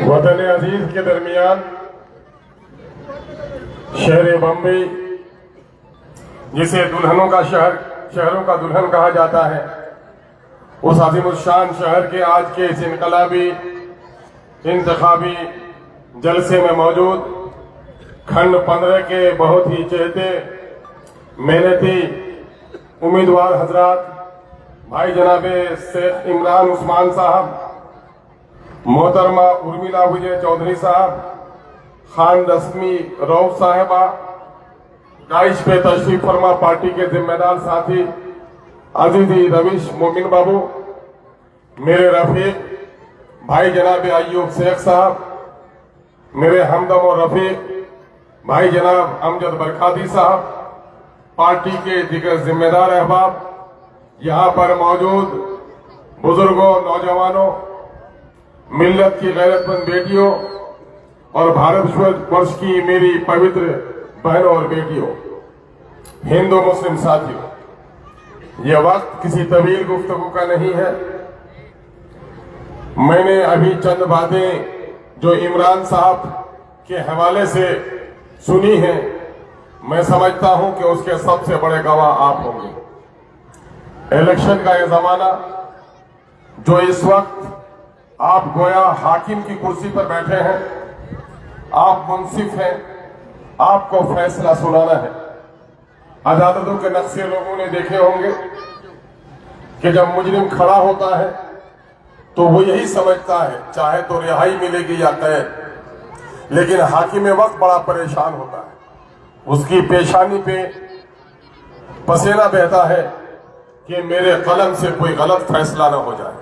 वतन अजीज के दरमियान शहर बम्बई, जिसे दुल्हनों का शहरों का दुल्हन कहा जाता है, उस अजीमुशान शहर के आज के इस इनकलाबी इंतखाबी जलसे में मौजूद खंड 15 के बहुत ही चहेते मेहनती उम्मीदवार हजरात भाई जनाबे शेख इमरान उस्मान साहब, मोहतरमा उर्मिला विजय चौधरी साहब, खान रस्मी रऊफ साहिबा, गाइश पे तशरीफ फरमा पार्टी के जिम्मेदार साथी अजीजी रविश मोमिन बाबू, मेरे रफीक भाई जनाब अयूब शेख साहब, मेरे हमदम और रफीक भाई जनाब अमजद बरखादी साहब, पार्टी के दिगर जिम्मेदार अहबाब, यहाँ पर मौजूद बुजुर्गों, नौजवानों, मिल्लत की गैरतमंद बेटियों और भारतवर्ष की मेरी पवित्र बहनों और बेटियों, हिंदू मुस्लिम साथियों, यह वक्त किसी तवील गुफ्तगू का नहीं है। मैंने अभी चंद बातें जो इमरान साहब के हवाले से सुनी हैं, मैं समझता हूं कि उसके सबसे बड़े गवाह आप होंगे। इलेक्शन का यह जमाना जो इस वक्त आप गोया हाकिम की कुर्सी पर बैठे हैं, आप मुंसिफ हैं, आपको फैसला सुनाना है। अदालतों के नक्शे लोगों ने देखे होंगे कि जब मुजरिम खड़ा होता है तो वो यही समझता है चाहे तो रिहाई मिलेगी या कैद, लेकिन हाकिम वक्त बड़ा परेशान होता है। उसकी पेशानी पे पसीना बहता है कि मेरे कलम से कोई गलत फैसला न हो जाए,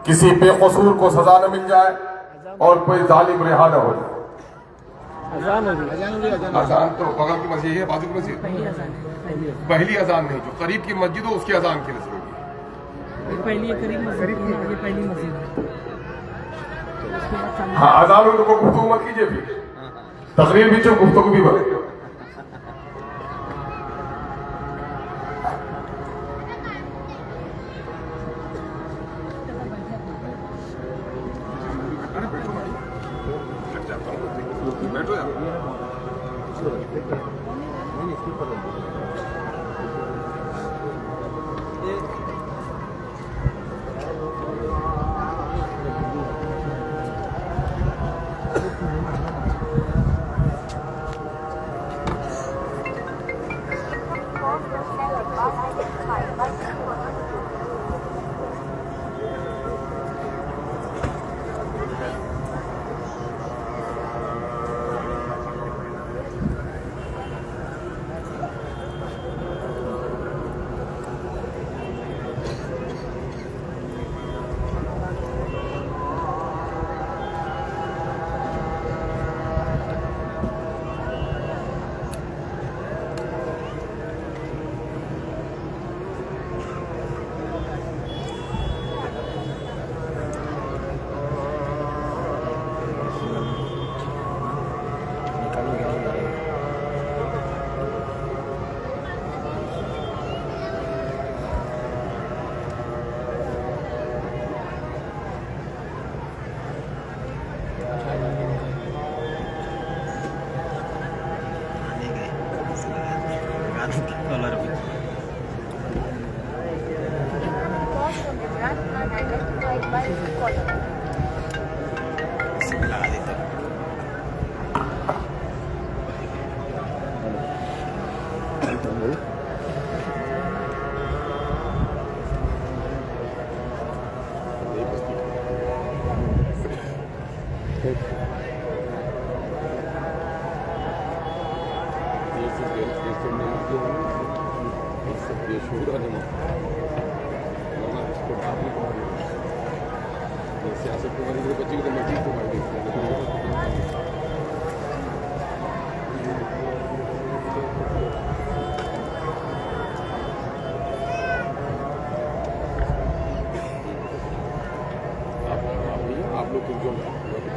किसी बेकसूर को सजा न मिल जाए और कोई जालिम रिहा न हो जाए। अजान तो बगल की मस्जिद है, बाजू की मस्जिद पहली अजान नहीं, जो करीब की मस्जिद हो उसकी अजान की नजर होगी। पहली मस्जिद। हाँ, अजान में तो गुफ्तगू मत कीजिए, फिर तकरीर भी जो गुफ्तगू भी बने। बैठो यार।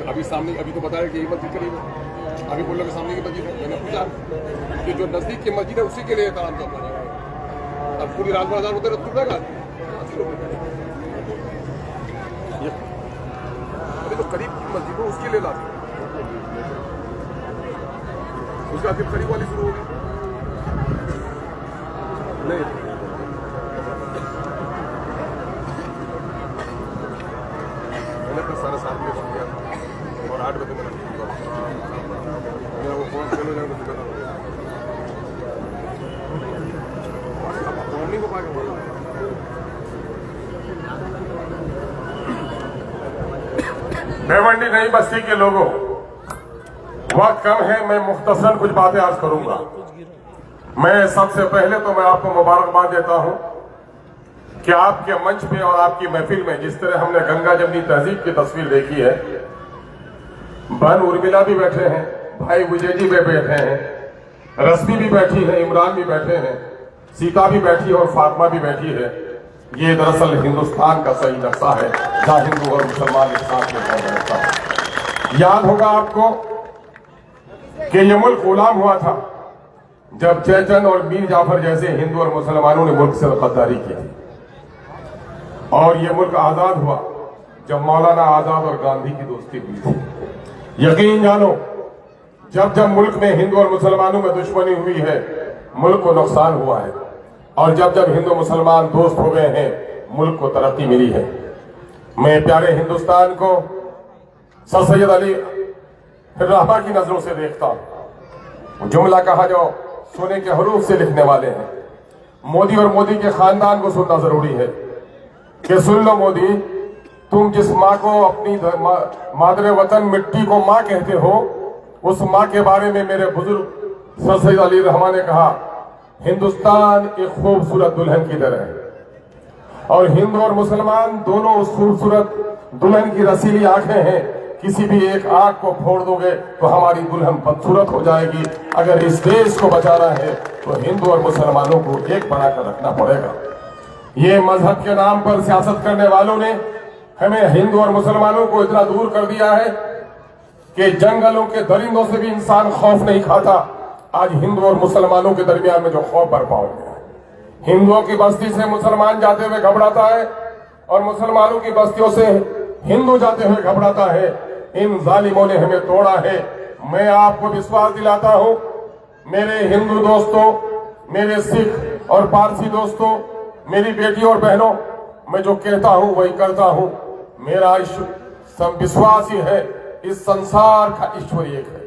अभी सामने अभी तो बताया कि ये मस्जिद करीब है, अभी बोल रहे सामने की मस्जिद है। मैंने पूछा कि जो नजदीक की मस्जिद है उसी के लिए काम करना है। अब पूरी रात बाजार होते रहते रहेगा, अभी तो करीब की मस्जिद हो उसकी ले लाते, उसका फिर खड़ी वाली शुरू होगी। नहीं मैंने अपना 7:30 में छूट गया और 8 बजे मैंने मेरा वो फोन फेल हो जाएगा तो दिक्कत हो जाएगी। फोन नहीं हो पाएगा। भिवंडी नई बस्ती के लोगों, वक्त कम है, मैं मुख्तसर कुछ बातें आज करूंगा। मैं सबसे पहले तो मैं आपको मुबारकबाद देता हूं कि आपके मंच पे और आपकी महफिल में जिस तरह हमने गंगा जमनी तहजीब की तस्वीर देखी है, बहन उर्मिला भी बैठे हैं, भाई विजय जी भी बैठे हैं, रश्मि भी बैठी है, इमरान भी बैठे हैं, सीता भी बैठी है और फातिमा भी बैठी है। ये दरअसल हिंदुस्तान का सही नक्शा है जहां हिंदू और मुसलमान एक साथ में रहता है। याद होगा आपको कि ये मुल्क गुलाम हुआ था जब चेचन और मीर जाफर जैसे हिंदू और मुसलमानों ने मुल्क से गद्दारी की थी, और ये मुल्क आजाद हुआ जब मौलाना आजाद और गांधी की दोस्ती हुई थी। यकीन जानो, जब जब मुल्क में हिंदू और मुसलमानों में दुश्मनी हुई है, मुल्क को नुकसान हुआ है, और जब जब हिंदू मुसलमान दोस्त हो गए हैं, मुल्क को तरक्की मिली है। मैं प्यारे हिंदुस्तान को सर सैयद अली रहमा की नजरों से देखता हूं। जुमला कहा जो सोने के हरूफ से लिखने वाले हैं। मोदी और मोदी के खानदान को सुनना जरूरी है कि सुन लो मोदी, तुम जिस माँ को अपनी मादरे वतन मिट्टी को माँ कहते हो, उस माँ के बारे में मेरे बुजुर्ग सर सैयद अली रहमा ने कहा, हिंदुस्तान एक खूबसूरत दुल्हन की तरह है, और हिंदू और मुसलमान दोनों उस खूबसूरत दुल्हन की रसीली आंखें हैं। किसी भी एक आंख को फोड़ दोगे तो हमारी दुल्हन बदसूरत हो जाएगी। अगर इस देश को बचाना है तो हिंदू और मुसलमानों को एक बनाकर रखना पड़ेगा। ये मजहब के नाम पर सियासत करने वालों ने हमें हिंदू और मुसलमानों को इतना दूर कर दिया है कि जंगलों के दरिंदों से भी इंसान खौफ नहीं खाता। आज हिंदू और मुसलमानों के दरमियान में जो खौफ बरपा हो गया है, हिंदुओं की बस्ती से मुसलमान जाते हुए घबराता है और मुसलमानों की बस्तियों से हिंदू जाते हुए घबराता है। इन जालिमों ने हमें तोड़ा है। मैं आपको विश्वास दिलाता हूं, मेरे हिंदू दोस्तों, मेरे सिख और पारसी दोस्तों, मेरी बेटियों और बहनों, मैं जो कहता हूं वही करता हूं। मेरा विश्वास ही है, इस संसार का ईश्वर एक है,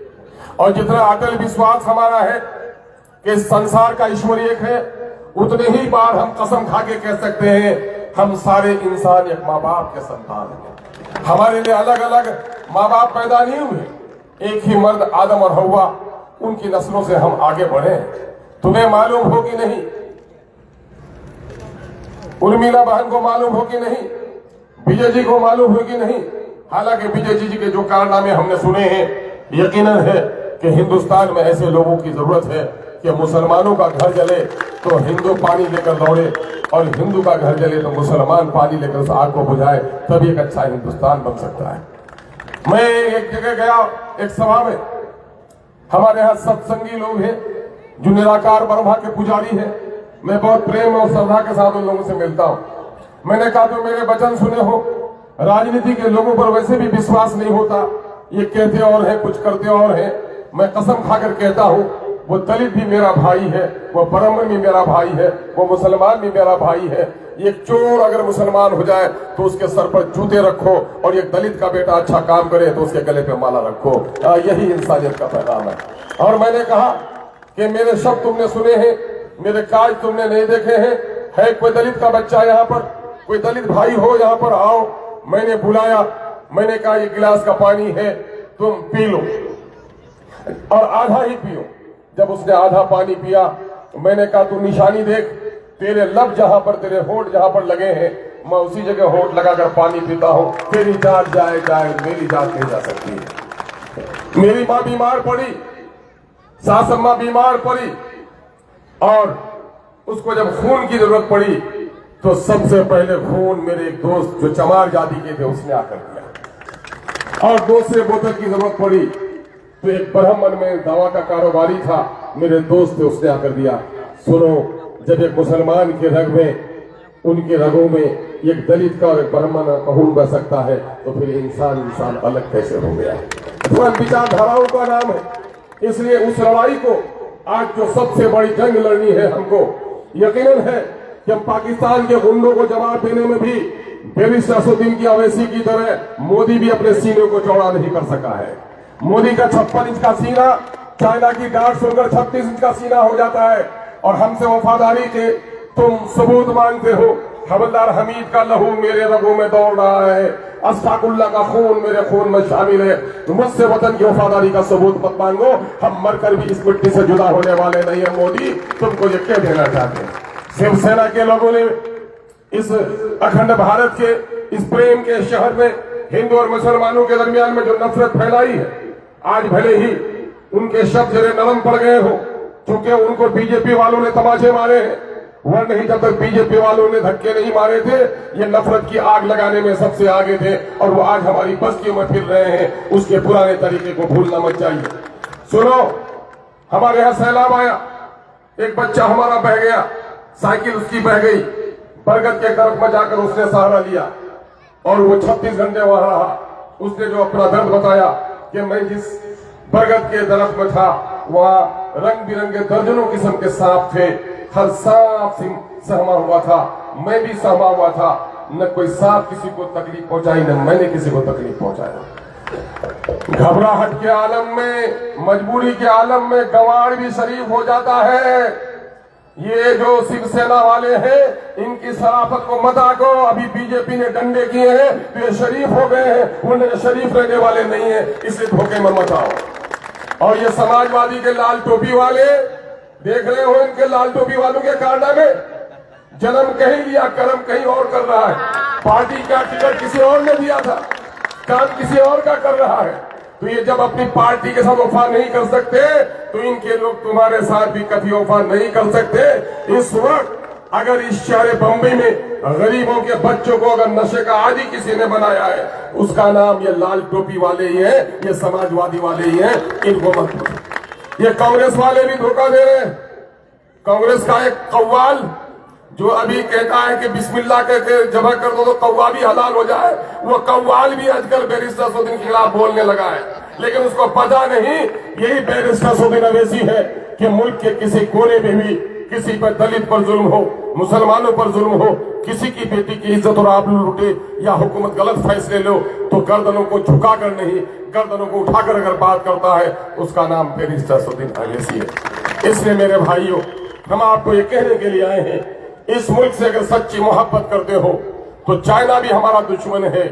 और जितना अटल विश्वास हमारा है कि इस संसार का ईश्वर एक है, उतने ही बार हम कसम खा के कह सकते हैं हम सारे इंसान एक माँ बाप के संतान हैं। हमारे लिए अलग अलग माँ बाप पैदा नहीं हुए, एक ही मर्द आदम और हव्वा, उनकी नस्लों से हम आगे बढ़े। तुम्हें मालूम हो कि नहीं, उर्मिला बहन को मालूम हो कि नहीं, विजय जी को मालूम हो कि नहीं। हालांकि विजय जी के जो कारनामे हमने सुने हैं, यकीनन है कि हिंदुस्तान में ऐसे लोगों की जरूरत है कि मुसलमानों का घर जले तो हिंदू पानी लेकर दौड़े, और हिंदू का घर जले तो मुसलमान पानी लेकर उस आग को बुझाए, तभी एक अच्छा हिंदुस्तान बन सकता है। मैं एक जगह गया, एक सभा में, हमारे यहाँ सत्संगी लोग हैं जो निराकार ब्रह्मा के पुजारी हैं। मैं बहुत प्रेम और श्रद्धा के साथ उन लोगों से मिलता हूँ। मैंने कहा तो मेरे वचन सुने हो, राजनीति के लोगों पर वैसे भी विश्वास नहीं होता, ये कहते और है कुछ करते और है। मैं कसम खाकर कहता हूँ, वो दलित भी मेरा भाई है, वो ब्राह्मण भी मेरा भाई है, वो मुसलमान भी मेरा भाई है। एक चोर अगर मुसलमान हो जाए तो उसके सर पर जूते रखो, और एक दलित का बेटा अच्छा काम करे तो उसके गले पे माला रखो। यही इंसानियत का पैगाम है। और मैंने कहा कि मेरे शब्द तुमने सुने हैं, मेरे काज तुमने नहीं देखे हैं। है कोई दलित का बच्चा यहाँ पर, कोई दलित भाई हो यहाँ पर, आओ। मैंने बुलाया, मैंने कहा ये गिलास का पानी है, तुम पी लो, और आधा ही पियो। जब उसने आधा पानी पिया, मैंने कहा तू निशानी देख, तेरे लब जहां पर, तेरे होंठ जहां पर लगे हैं, मैं उसी जगह होंठ लगाकर पानी पीता हूं। तेरी जान जाए जाए, मेरी जान नहीं जा सकती है। मेरी मां बीमार पड़ी, सास अम्मा बीमार पड़ी, और उसको जब खून की जरूरत पड़ी तो सबसे पहले खून मेरे एक दोस्त जो चमार जाति के थे उसने आकर दिया। और दूसरे बोतल की जरूरत पड़ी तो एक ब्राह्मण में दवा का कारोबारी था, मेरे दोस्त थे, उसने आकर दिया। सुनो, जब एक मुसलमान के रग में उनके रगों में एक दलित का और एक ब्राह्मण का खून बह सकता है, तो फिर इंसान अलग कैसे हो गया? विचारधाराओं का नाम है। इसलिए उस लड़ाई को आज जो सबसे बड़ी जंग लड़नी है हमको, यकीनन है कि हम पाकिस्तान के गुंडों को जवाब देने में भी बैरिस्टर असदुद्दीन की अवैसी की तरह मोदी भी अपने सीने को चौड़ा नहीं कर सका है। मोदी का 56 इंच का सीना चाइना की डांट सुनकर 36 इंच का सीना हो जाता है। और हमसे वफादारी के तुम सबूत मांगते हो। हवलदार हमीद का लहू मेरे रगों में दौड़ रहा है, अस्ताकुल्ला का खून मेरे खून में शामिल है। मुझसे वतन की वफादारी का सबूत मत मांगो, हम मरकर भी इस मिट्टी से जुदा होने वाले नहीं है। मोदी तुमको ये क्या देना चाहते हैं? शिवसेना के लोगों ने इस अखंड भारत के इस प्रेम के शहर में हिंदू और मुसलमानों के दरमियान में जो नफरत फैलाई है, आज भले ही उनके शब्द जरे नरम पड़ गए हो, क्योंकि उनको बीजेपी वालों ने तमाचे मारे हैं, वह नहीं जब तक बीजेपी वालों ने धक्के नहीं मारे थे, ये नफरत की आग लगाने में सबसे आगे थे। और वो आज हमारी बस्तियों में फिर रहे हैं। उसके पुराने तरीके को भूलना मत चाहिए। सुनो, हमारे यहाँ सैलाब आया, एक बच्चा हमारा बह गया, साइकिल उसकी बह गई, बरगद के तरफ में जाकर उसने सहारा लिया और वो 36 घंटे वहां रहा। उसने जो अपना दर्द बताया कि मैं जिस बरगद के दरख्त में था, वहां रंग बिरंगे दर्जनों किस्म के सांप थे, हर सांप सहमा हुआ था, मैं भी सहमा हुआ था। न कोई सांप किसी को तकलीफ पहुंचाई, न मैंने किसी को तकलीफ पहुंचाया। घबराहट के आलम में, मजबूरी के आलम में गंवार भी शरीफ हो जाता है। ये जो शिवसेना वाले हैं, इनकी शराफत को मत आको। अभी बीजेपी ने डंडे किए हैं तो ये शरीफ हो गए हैं, उन्हें शरीफ रहने वाले नहीं है, इसलिए धोखे में मत आओ। और ये समाजवादी के लाल टोपी वाले, देख रहे हो इनके लाल टोपी वालों के कारनामे, जन्म कहीं लिया, कर्म कहीं और कर रहा है। पार्टी का टिकट किसी और ने दिया था, काम किसी और का कर रहा है। तो ये जब अपनी पार्टी के साथ वफा नहीं कर सकते, तो इनके लोग तुम्हारे साथ भी कभी वफा नहीं कर सकते। इस वक्त अगर इस शहर बम्बई में गरीबों के बच्चों को अगर नशे का आदि किसी ने बनाया है, उसका नाम ये लाल टोपी वाले ही है, ये समाजवादी वाले ही है। इनको मत पूछो। ये कांग्रेस वाले भी धोखा दे रहे हैं। कांग्रेस का एक कव्वाल जो अभी कहता है कि बिस्मिल्लाह कहके जमा कर दो तो कौवा भी हलाल हो जाए, वो कव्वाल भी आजकल बैरिस्टर असदुद्दीन के खिलाफ बोलने लगा है। लेकिन उसको पता नहीं यही बैरिस्टर असदुद्दीन अवैसी है कि मुल्क के किसी कोने में भी किसी पर दलित पर जुल्म हो, मुसलमानों पर जुल्म हो, किसी की बेटी की इज्जत और आबरू लूटे या हुकूमत गलत फैसले लो, तो गर्दनों को झुकाकर नहीं, गर्दनों को उठाकर अगर बात करता है, उसका नाम बैरिस्टर असदुद्दीन अवैसी है। इसलिए मेरे भाइयों, हम आपको ये कहने के लिए आए हैं, इस मुल्क से अगर सच्ची मोहब्बत करते हो तो चाइना भी हमारा दुश्मन है,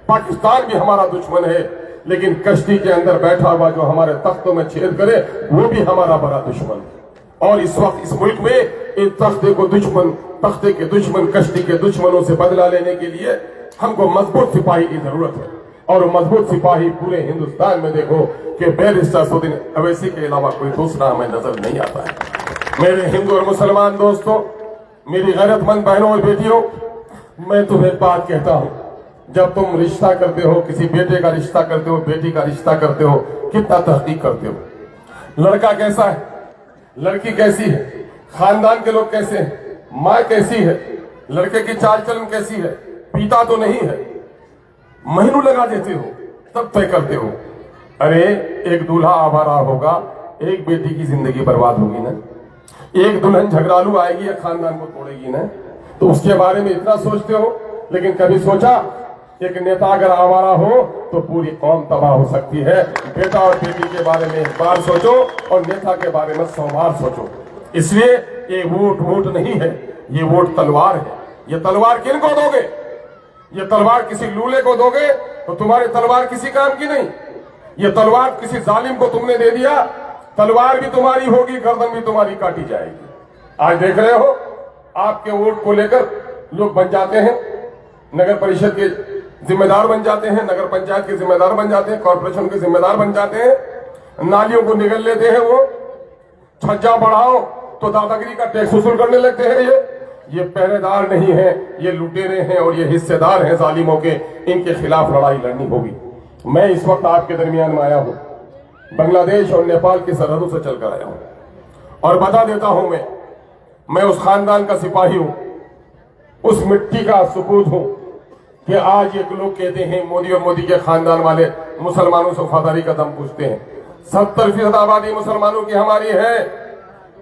पाकिस्तान भी हमारा दुश्मन है, लेकिन कश्ती के अंदर बैठा हुआ जो हमारे तख्तों में छेद करे, वो भी हमारा बड़ा दुश्मन है। और इस वक्त इस मुल्क में इन तख्ते के दुश्मन, कश्ती के दुश्मनों से बदला लेने के लिए हमको मजबूत सिपाही की जरूरत है। और मजबूत सिपाही पूरे हिंदुस्तान में देखो कि बैरिस्टर असदुद्दीन अवैसी के अलावा कोई दूसरा हमें नजर नहीं आता है। मेरे हिंदू और मुसलमान दोस्तों, मेरी गैरतमंद बहनों और बेटियों, मैं तुम्हें एक बात कहता हूं, जब तुम रिश्ता करते हो, किसी बेटे का रिश्ता करते हो, बेटी का रिश्ता करते हो, कितना तहकीक करते हो। लड़का कैसा है, लड़की कैसी है, खानदान के लोग कैसे हैं, माँ कैसी है, लड़के की चाल चलन कैसी है, पिता तो नहीं है, महीनों लगा देते हो, तब तय करते हो। अरे एक दूल्हा आवारा होगा, एक बेटी की जिंदगी बर्बाद होगी ना, एक दुल्हन झगड़ालू आएगी या खानदान को तोड़ेगी ना, तो उसके बारे में इतना सोचते हो। लेकिन कभी सोचा एक नेता अगर आवारा हो तो पूरी कौम तबाह हो सकती है। बेटा और बेटी के बारे में एक बार सोचो और नेता के बारे में 100 बार सोचो। इसलिए ये वोट नहीं है, ये वोट तलवार है। ये तलवार किन को दोगे? ये तलवार किसी लूले को दोगे तो तुम्हारी तलवार किसी काम की नहीं। ये तलवार किसी जालिम को तुमने दे दिया, तलवार भी तुम्हारी होगी, गर्दन भी तुम्हारी काटी जाएगी। आज देख रहे हो, आपके वोट को लेकर लोग बन जाते हैं, नगर परिषद के जिम्मेदार बन जाते हैं, नगर पंचायत के जिम्मेदार बन जाते हैं, कॉर्पोरेशन के जिम्मेदार बन जाते हैं, नालियों को निगल लेते हैं, वो छज्जा बढ़ाओ तो दादागिरी का टैक्स वसूल करने लगते हैं। ये पहरेदार नहीं है, ये लुटेरे हैं और ये हिस्सेदार हैं जालिमों के। इनके खिलाफ लड़ाई लड़नी होगी। मैं इस वक्त आपके दरमियान में आया हूं, बांग्लादेश और नेपाल की सरहदों से चलकर आया हूं और बता देता हूं, मैं उस खानदान का सिपाही हूं उस मिट्टी का सबूत हूं कि आज एक लोग कहते हैं मोदी और मोदी के खानदान वाले मुसलमानों से वफादारी का दम पूछते हैं। 70% आबादी मुसलमानों की हमारी है।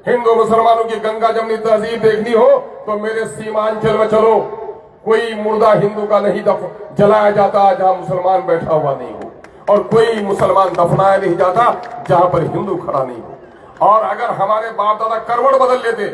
हिंदू मुसलमानों की गंगा जमनी तहजीब देखनी हो तो मेरे सीमांचल में चलो, कोई मुर्दा हिंदू का नहीं जलाया जाता जहां मुसलमान बैठा हुआ नहीं हो, और कोई मुसलमान दफनाया नहीं जाता जहां पर हिंदू खड़ा नहीं हो। और अगर हमारे बाप दादा करवट बदल लेते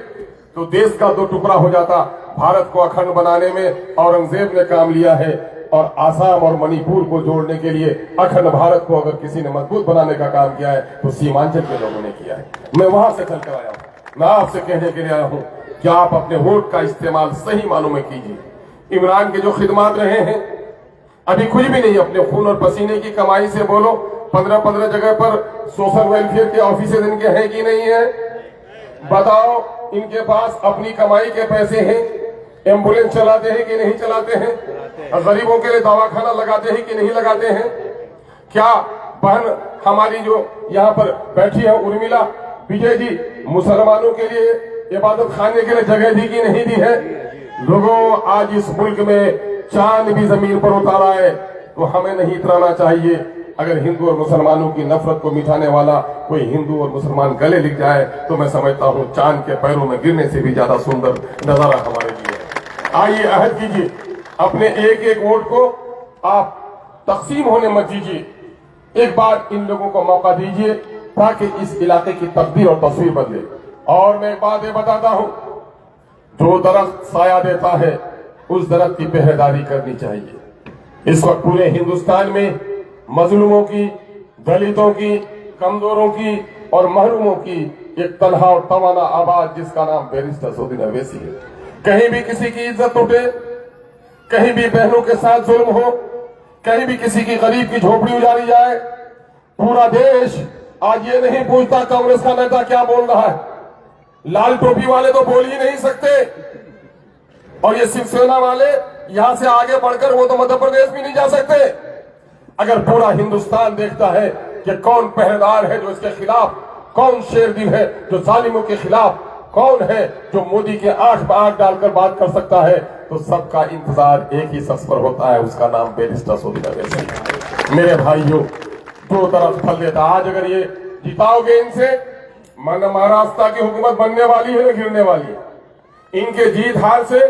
तो देश का 2 टुकड़ा हो जाता। भारत को अखंड बनाने में औरंगजेब ने काम लिया है, और आसाम और मणिपुर को जोड़ने के लिए अखंड भारत को अगर किसी ने मजबूत बनाने का काम किया है तो सीमांचल के लोगों ने किया है। मैं वहां से चलकर आया हूं। मैं आपसे कहने के लिए आया हूं कि आप अपने वोट का इस्तेमाल सही मानों में कीजिए। इमरान के जो खिदमात रहे हैं, अभी कुछ भी नहीं, अपने खून और पसीने की कमाई से बोलो। 15-15 जगह पर सोशल वेलफेयर के ऑफिसेज इनके हैं कि नहीं है? बताओ, इनके पास अपनी कमाई के पैसे हैं? एम्बुलेंस चलाते हैं कि नहीं चलाते हैं? गरीबों के लिए दवाखाना लगाते हैं कि नहीं लगाते हैं? क्या बहन हमारी जो यहाँ पर बैठी है उर्मिला विजय जी, मुसलमानों के लिए इबादत खाने के लिए जगह दी कि नहीं दी है? लोगों, आज इस मुल्क में चांद भी जमीन पर उतारा है, तो हमें नहीं उतराना चाहिए। अगर हिंदू और मुसलमानों की नफरत को मिटाने वाला कोई हिंदू और मुसलमान गले लिख जाए तो मैं समझता हूं चांद के पैरों में गिरने से भी ज्यादा सुंदर नजारा हमारे लिए है। आइए, अहद कीजिए, अपने एक एक वोट को आप तकसीम होने मत दीजिए। एक बार इन लोगों को मौका दीजिए ताकि इस इलाके की तकदीर और तस्वीर बदले। और मैं एक बात ये बताता हूं, जो दरख्त साया देता है उस दरख्त की पहरेदारी करनी चाहिए। इस वक्त पूरे हिंदुस्तान में मजलूमों की, दलितों की, कमजोरों की और महरूमों की एक तन्हा और तवाना आवाज जिसका नाम बैरिस्टर असदुद्दीन अवैसी है। कहीं भी किसी की इज्जत उठे, कहीं भी बहनों के साथ जुल्म हो, कहीं भी किसी की गरीब की झोपड़ी उजाड़ी जाए, पूरा देश आज ये नहीं पूछता कांग्रेस का नेता क्या बोल रहा है। लाल टोपी वाले तो बोल ही नहीं सकते, और ये शिवसेना वाले यहां से आगे बढ़कर वो तो मध्य प्रदेश भी नहीं जा सकते। अगर पूरा हिंदुस्तान देखता है कि कौन पहरेदार है जो इसके खिलाफ, कौन शेरदिल है जो जालिमों के खिलाफ, कौन है जो मोदी के आंख में आंख डालकर बात कर सकता है, तो सबका इंतजार एक ही शख्स पर होता है, उसका नाम बैरिस्टर असदुद्दीन अवैसी। मेरे भाइयों, 2 तरफ फल देता। आज अगर ये जिताओगे इनसे, मन महाराष्ट्र की हुकूमत बनने वाली है न गिरने वाली है। इनके जीत हार से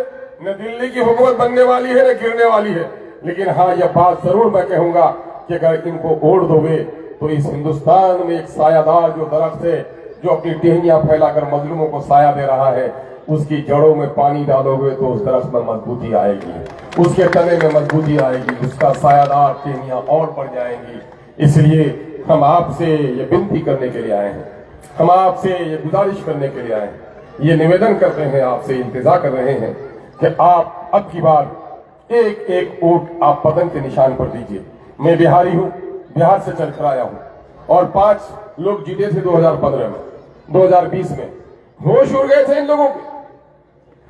न दिल्ली की हुकूमत बनने वाली है न गिरने वाली है। लेकिन हाँ, यह बात जरूर मैं कहूंगा कि अगर इनको वोट दोगे तो इस हिंदुस्तान में एक सायादार जो दरख्त है, जो अपनी टहनियां फैलाकर मजलूमों को साया दे रहा है, उसकी जड़ों में पानी डालोगे तो उस दरख्त में मजबूती आएगी, उसके तने में मजबूती आएगी, उसका सायादार टहनियां और बढ़ जाएंगी। इसलिए हम आपसे ये विनती करने के लिए आए हैं, हम आपसे ये गुजारिश करने के लिए आए हैं, ये निवेदन करते हैं, आपसे इंतजार कर रहे हैं कि आप अब की बार एक एक वोट आप पतंग के निशान पर दीजिए। मैं बिहारी हूं, बिहार से चलकर आया हूं, और 5 लोग जीते थे 2015 में, 2020 में होश उड़ गए थे इन लोगों के,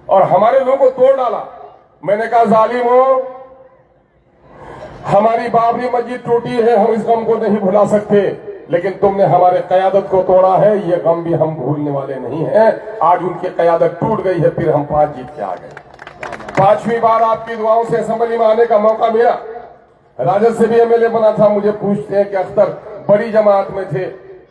और हमारे लोगों को तोड़ डाला। मैंने कहा, जालिम हो, हमारी बाबरी मस्जिद टूटी है, हम इस गम को नहीं भुला सकते, लेकिन तुमने हमारे कयादत को तोड़ा है, ये गम भी हम भूलने वाले नहीं हैं। आज उनकी कयादत टूट गई है, फिर हम 5 जीत के आ गए। 5वीं बार आपकी दुआओं से असेंबली में आने का मौका मिला। राजद से भी एमएलए बना था। मुझे पूछते हैं कि अख्तर बड़ी जमात में थे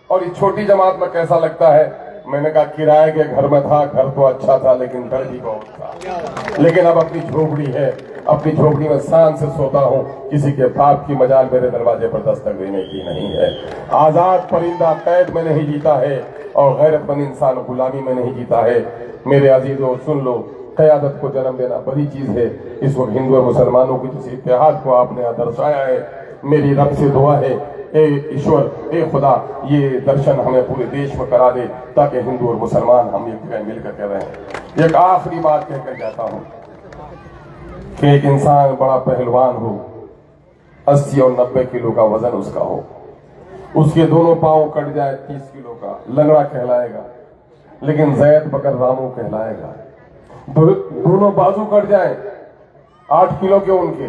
और इस छोटी जमात में कैसा लगता है? मैंने कहा, किराए के घर में था, घर तो अच्छा था लेकिन डर भी बहुत था। लेकिन अब अपनी झोपड़ी है, अपनी झोपड़ी में शान से सोता हूँ, किसी के बाप की मजाल मेरे दरवाजे पर दस्तक देने की नहीं है। आजाद परिंदा कैद में नहीं जीता है और गैरतमंद इंसान गुलामी में नहीं जीता है। मेरे अजीजों, सुन लो, क़यादत को जन्म देना बड़ी चीज है। इस वक्त हिंदू और मुसलमानों की जिस इत्तेहाद को आपने दर्शाया है, मेरी रब से दुआ है, ए ईश्वर, ए खुदा, ये दर्शन हमें पूरे देश में करा दे ताकि हिंदू और मुसलमान हम एक जगह मिलकर के रहें। एक आखिरी बात कहकर जाता हूँ कि एक इंसान बड़ा पहलवान हो, 80 और 90 किलो का वजन उसका हो, उसके दोनों पांव कट जाए 30 किलो का, लंगड़ा कहलाएगा, लेकिन जैद बकर रामू कहलाएगा। दोनों बाजू कट जाए 8 किलो के, उनके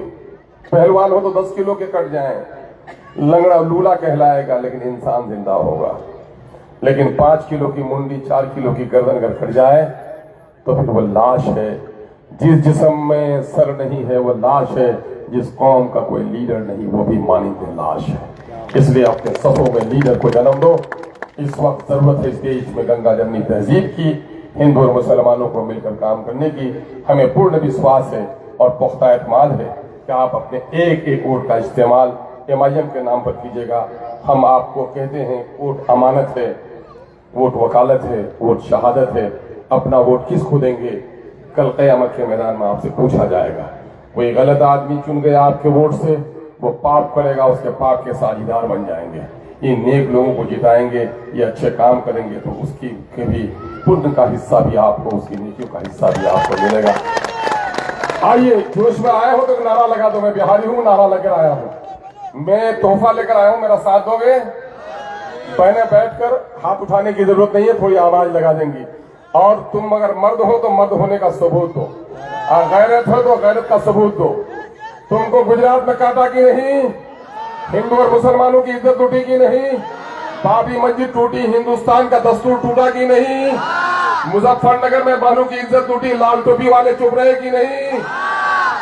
पहलवान हो तो 10 किलो के कट जाए, लंगड़ा लूला कहलाएगा, लेकिन इंसान जिंदा होगा। लेकिन 5 किलो की मुंडी, 4 किलो की गर्दन अगर कट जाए तो फिर वो लाश है, जिस जिस्म में सर नहीं है वो लाश है, जिस कौम का कोई लीडर नहीं वो भी मानिंदे लाश है। इसलिए अपने सफों में लीडर को जन्म दो। इस वक्त जरूरत है इस देश में गंगा जमनी तहजीब की, हिंदू और मुसलमानों को मिलकर काम करने की। हमें पूर्ण विश्वास है और पुख्ता एतमाद है कि आप अपने एक एक वोट का इस्तेमाल MIM के नाम पर कीजिएगा। हम आपको कहते हैं वोट अमानत है, वोट वकालत है, वोट शहादत है। अपना वोट किसको देंगे, कल क़यामत के मैदान में आपसे पूछा जाएगा। कोई गलत आदमी चुन गया आपके वोट से, वो पाप करेगा, उसके पाप के साझीदार बन जाएंगे। इन नेक लोगों को जिताएंगे, ये अच्छे काम करेंगे तो उसकी के भी पुण्य का हिस्सा भी आपको, उसकी नीतियों का हिस्सा भी आपको मिलेगा। आइए, जोश में आए हो तो नारा लगा दो। मैं बिहारी हूँ, नारा लेकर आया हूँ। मैं तोहफा लेकर आया हूँ, मेरा साथ दोगे? बहने बैठकर हाथ उठाने की जरूरत नहीं है, थोड़ी आवाज लगा देंगी। और तुम अगर मर्द हो तो मर्द होने का सबूत दो, और गैरत हो तो गैरत का सबूत दो। तुमको गुजरात में काटा कि नहीं? हिंदू और मुसलमानों की इज्जत टूटी कि नहीं? बाबरी मस्जिद टूटी, हिंदुस्तान का दस्तूर टूटा कि नहीं? मुजफ्फरनगर में बहनों की इज्जत टूटी, लाल टोपी वाले चुप रहे कि नहीं?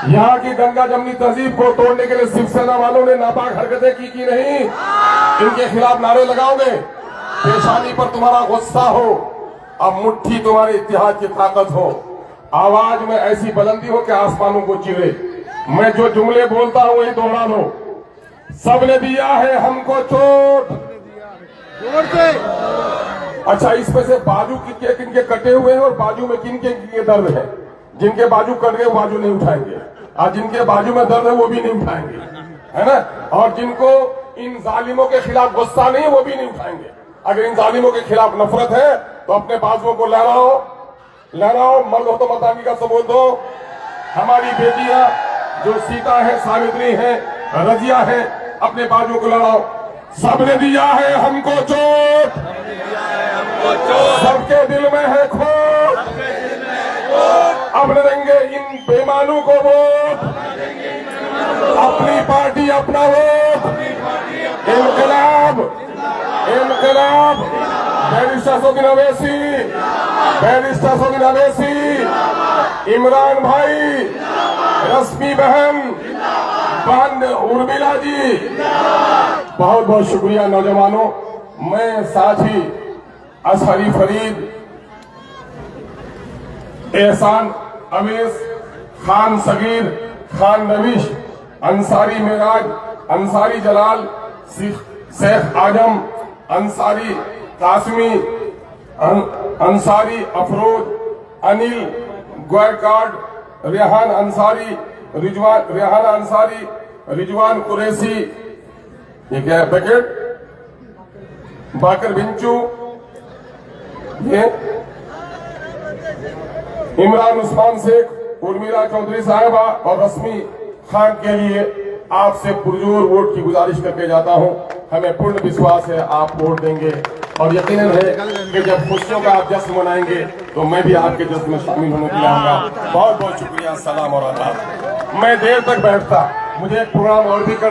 यहाँ की गंगा जमनी तहजीब को तोड़ने के लिए शिवसेना वालों ने नापाक हरकतें की कि नहीं? इनके खिलाफ नारे लगाओगे? पेशानी पर तुम्हारा गुस्सा हो, अब मुट्ठी तुम्हारे इतिहाद की ताकत हो, आवाज में ऐसी बुलंदी हो कि आसमानों को चिरे। मैं जो जुमले बोलता हूं वही दोहरा लो। सबने दिया है हमको चोट। अच्छा, इसमें से बाजू किनके किनके कटे हुए हैं और बाजू में किनके किनके दर्द है? जिनके बाजू कट गए वो बाजू नहीं उठाएंगे, और जिनके बाजू में दर्द है वो भी नहीं उठाएंगे, है ना? और जिनको इन जालिमों के खिलाफ गुस्सा नहीं वो भी नहीं उठाएंगे। अगर इन जालिमों के खिलाफ नफरत है तो अपने बाजुओं को लहराओ, लहराओ। मर्द हो तो मर्दानी का सबूत दो। हमारी बेटियां जो सीता है, सावित्री है, रजिया है, अपने बाजुओं को लहराओ। सबने दिया है हमको चोट, सबके दिल में है खोट, अब न देंगे इन बेईमानों को वोट, अपनी पार्टी अपना वोट। इनकलाब, इनकलाब, बैरिस्टर सौदीन अवैसी, बैरिस्टर सौदीन अवैसी, इमरान भाई, रश्मि बहन, बहन उर्मिला जी, बहुत बहुत शुक्रिया नौजवानों। मैं साथी असहरी फरीद, एहसान अवेस, खान सगीर, खान रविश, अंसारी मेराज, अंसारी जलाल, शेख आजम, अंसारी कासमी, अंसारी अफरोज, अनिल ग्वारकार्ड, रेहान अंसारी, रेहाना अंसारी, रिजवान कुरैशी, ये क्या है पैकेट, बाकर बिंचू, ये इमरान उस्मान शेख, उर्मिला चौधरी साहिबा और रश्मि खान के लिए आपसे पुरजोर वोट की गुजारिश करके जाता हूं। हमें पूर्ण विश्वास है आप वोट देंगे, और यकीनन है कि जब खुशियों का आप जश्न मनाएंगे तो मैं भी आपके जश्न में शामिल होने के लिए आऊंगा। बहुत बहुत शुक्रिया, सलाम और आदाब। मैं देर तक बैठता, मुझे एक प्रोग्राम और भी कर